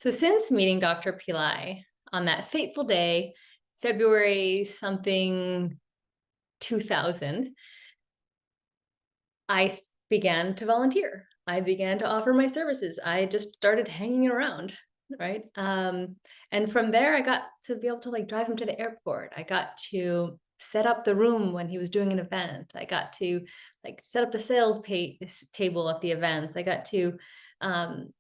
So since meeting Dr. Pillai on that fateful day, February something 2000, I began to volunteer. I began to offer my services. I just started hanging around, right? And from there, I got to be able to like drive him to the airport. I got to set up the room when he was doing an event. I got to like set up the sales table at the events. I got to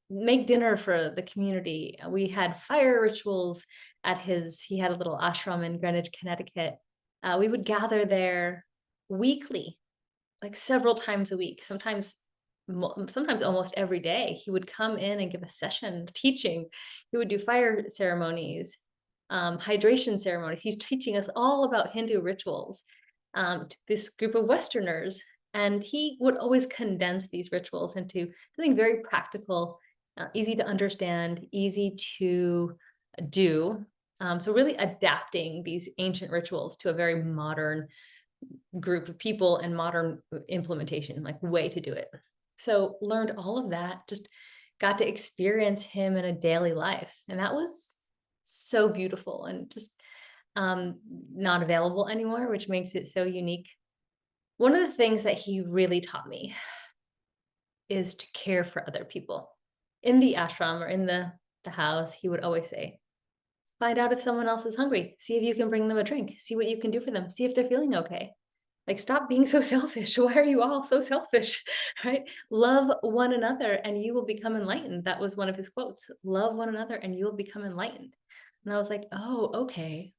make dinner for the community. We had fire rituals at he had a little ashram in Greenwich, Connecticut. We would gather there weekly, like several times a week, sometimes almost every day. He would come in and give a session teaching. He would do fire ceremonies, hydration ceremonies. He's teaching us all about Hindu rituals to this group of Westerners. And he would always condense these rituals into something very practical, easy to understand, easy to do. So really adapting these ancient rituals to a very modern group of people and modern implementation, like way to do it. So learned all of that, just got to experience him in a daily life. And that was so beautiful and just not available anymore, which makes it so unique. One of the things that he really taught me is to care for other people. In the ashram or in the house, he would always say, find out if someone else is hungry. See if you can bring them a drink. See what you can do for them. See if they're feeling okay. Like, stop being so selfish. Why are you all so selfish? Right? Love one another and you will become enlightened. That was one of his quotes. Love one another and you will become enlightened. And I was like, oh, okay.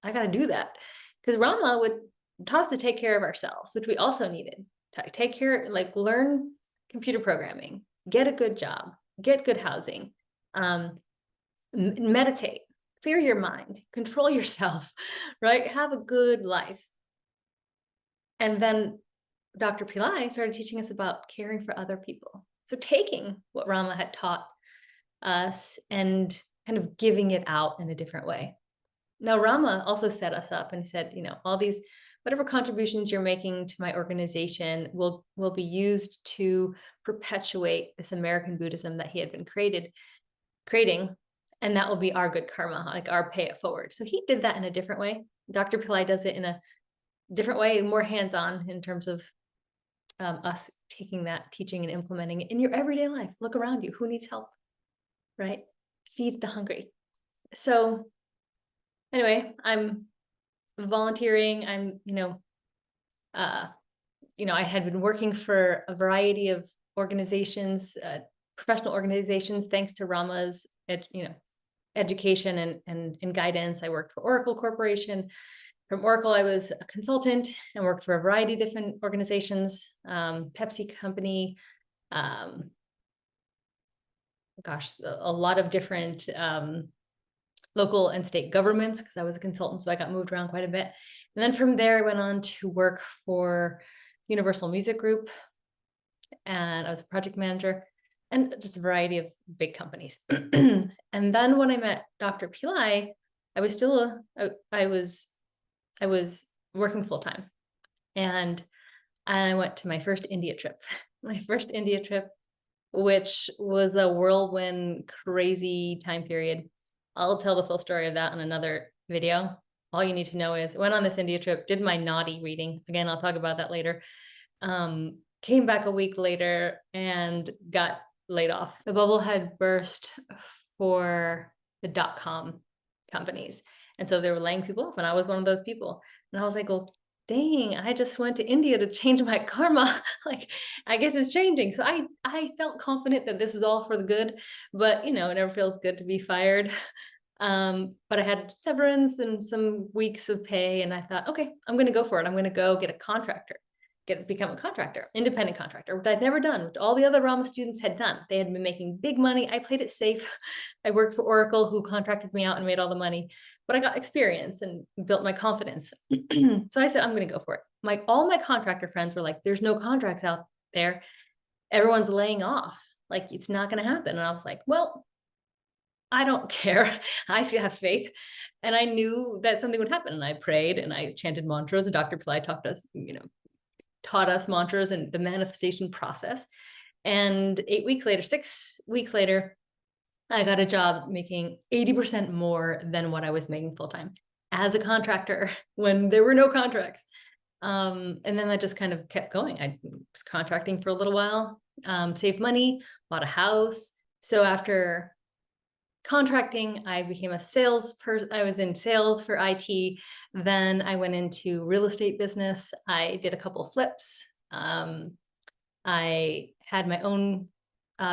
I got to do that. Because Rama would taught us to take care of ourselves, which we also needed. Take care, like learn computer programming, get a good job, get good housing, meditate, clear your mind, control yourself, right? Have a good life. And then Dr. Pillai started teaching us about caring for other people. So taking what Rama had taught us and kind of giving it out in a different way. Now, Rama also set us up and he said, all these, whatever contributions you're making to my organization will be used to perpetuate this American Buddhism that he had been creating. And that will be our good karma, like our pay it forward. So he did that in a different way. Dr. Pillai does it in a different way, more hands-on in terms of us taking that teaching and implementing it in your everyday life. Look around you. Who needs help, right? Feed the hungry. So anyway, I'm volunteering. I had been working for a variety of organizations, professional organizations, thanks to Rama's, education and guidance. I worked for Oracle Corporation. From Oracle, I was a consultant and worked for a variety of different organizations, Pepsi company, a lot of different local and state governments, because I was a consultant, so I got moved around quite a bit. And then from there, I went on to work for Universal Music Group, and I was a project manager, and just a variety of big companies. And then when I met Dr. Pillai, I was working full time, and I went to my first India trip. My first India trip, which was a whirlwind, crazy time period. I'll tell the full story of that in another video. All you need to know is I went on this India trip, did my Nadi reading. Again, I'll talk about that later. Came back a week later and got laid off. The bubble had burst for the .com companies. And so they were laying people off, and I was one of those people. And I was like, well, dang, I just went to India to change my karma. Like, I guess it's changing. So I felt confident that this was all for the good, but it never feels good to be fired. But I had severance and some weeks of pay, and I thought, okay, I'm going to go for it. I'm going to go get a contractor, become a contractor, independent contractor, which I'd never done, which all the other Rama students had done. They had been making big money. I played it safe. I worked for Oracle, who contracted me out and made all the money, but I got experience and built my confidence. So I said, I'm going to go for it. All my contractor friends were like, there's no contracts out there. Everyone's laying off. Like, it's not going to happen. And I was like, well, I don't care. I have faith. And I knew that something would happen. And I prayed and I chanted mantras. And Dr. Pillai taught us mantras and the manifestation process. And 6 weeks later, I got a job making 80% more than what I was making full-time as a contractor when there were no contracts. And then that just kind of kept going. I was contracting for a little while, saved money, bought a house. So after contracting, I became a salesperson. I was in sales for IT. Then I went into real estate business. I did a couple of flips. I had my own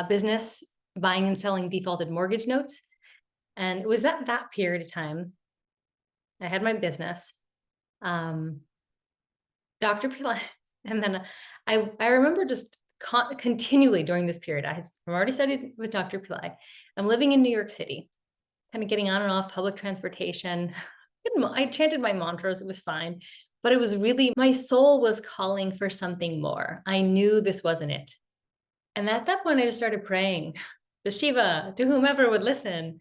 business buying and selling defaulted mortgage notes. And it was at that period of time, I had my business, Dr. Pillai. And then I remember just continually during this period, I've already studied with Dr. Pillai. I'm living in New York City, kind of getting on and off public transportation. I chanted my mantras, it was fine. But it was really, my soul was calling for something more. I knew this wasn't it. And at that point, I just started praying to Shiva, to whomever would listen,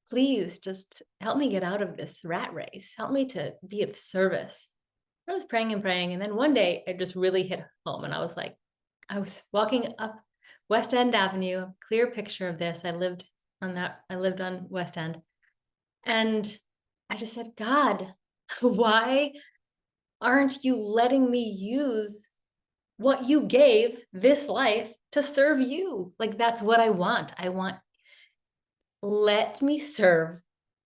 please just help me get out of this rat race. Help me to be of service. I was praying and praying. And then one day it just really hit home. And I was like, I was walking up West End Avenue, clear picture of this. I lived on West End. And I just said, God, why aren't you letting me use what you gave this life to serve you? Like, that's what I want. Let me serve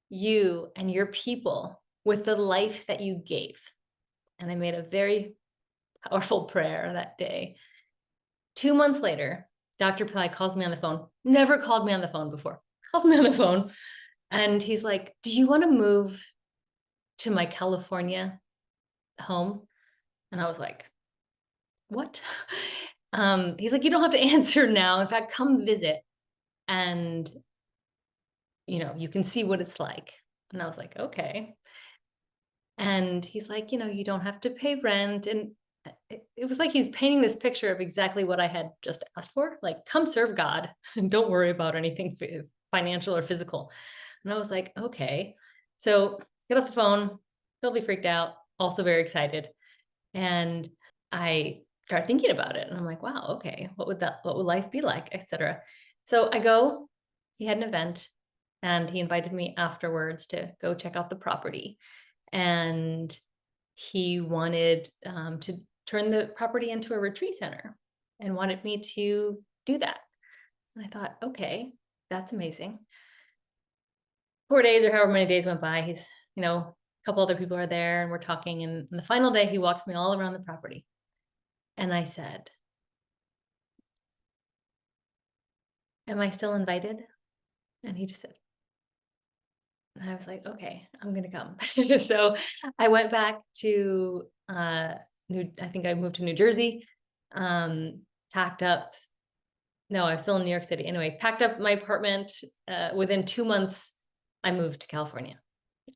you and your people with the life that you gave. And I made a very powerful prayer that day. 2 months later, Dr. Pillai calls me on the phone, never called me on the phone before, calls me on the phone. And he's like, do you want to move to my California home? And I was like, what? He's like, you don't have to answer now. In fact, come visit and, you can see what it's like. And I was like, okay. And he's like, you don't have to pay rent. And it was like he's painting this picture of exactly what I had just asked for. Like, come serve God and don't worry about anything financial or physical. And I was like, okay. So get off the phone, totally freaked out, also very excited. And I started thinking about it. And I'm like, wow, okay, what would life be like, etc. So I go, he had an event and he invited me afterwards to go check out the property. And he wanted to turn the property into a retreat center and wanted me to do that. And I thought, okay, that's amazing. 4 days or however many days went by, he's, a couple other people are there and we're talking. And on the final day, he walks me all around the property. And I said, am I still invited? And he just said, and I was like, okay, I'm going to come. So I went back to, I think I moved to New Jersey, packed up. No, I was still in New York City. Anyway, packed up my apartment. Within 2 months, I moved to California.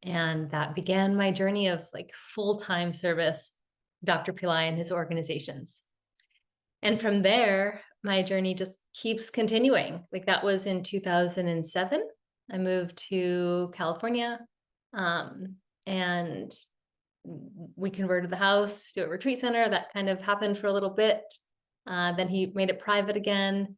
And that began my journey of like full-time service, Dr. Pillai and his organizations. And from there, my journey just keeps continuing. Like that was in 2007. I moved to California, and we converted the house to a retreat center. That kind of happened for a little bit. Then he made it private again.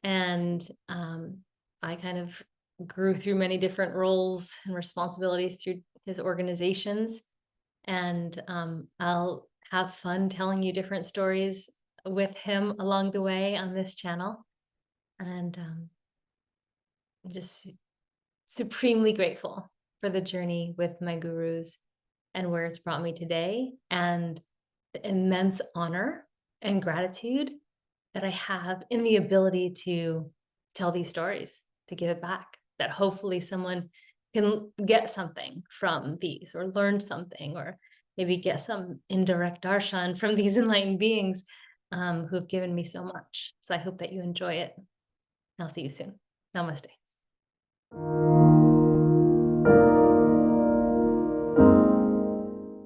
And I kind of grew through many different roles and responsibilities through his organizations. And I'll have fun telling you different stories with him along the way on this channel. And I'm just supremely grateful for the journey with my gurus and where it's brought me today, and the immense honor and gratitude that I have in the ability to tell these stories, to give it back, that hopefully someone can get something from these or learn something, or maybe get some indirect darshan from these enlightened beings who have given me so much. So I hope that you enjoy it. I'll see you soon. Namaste.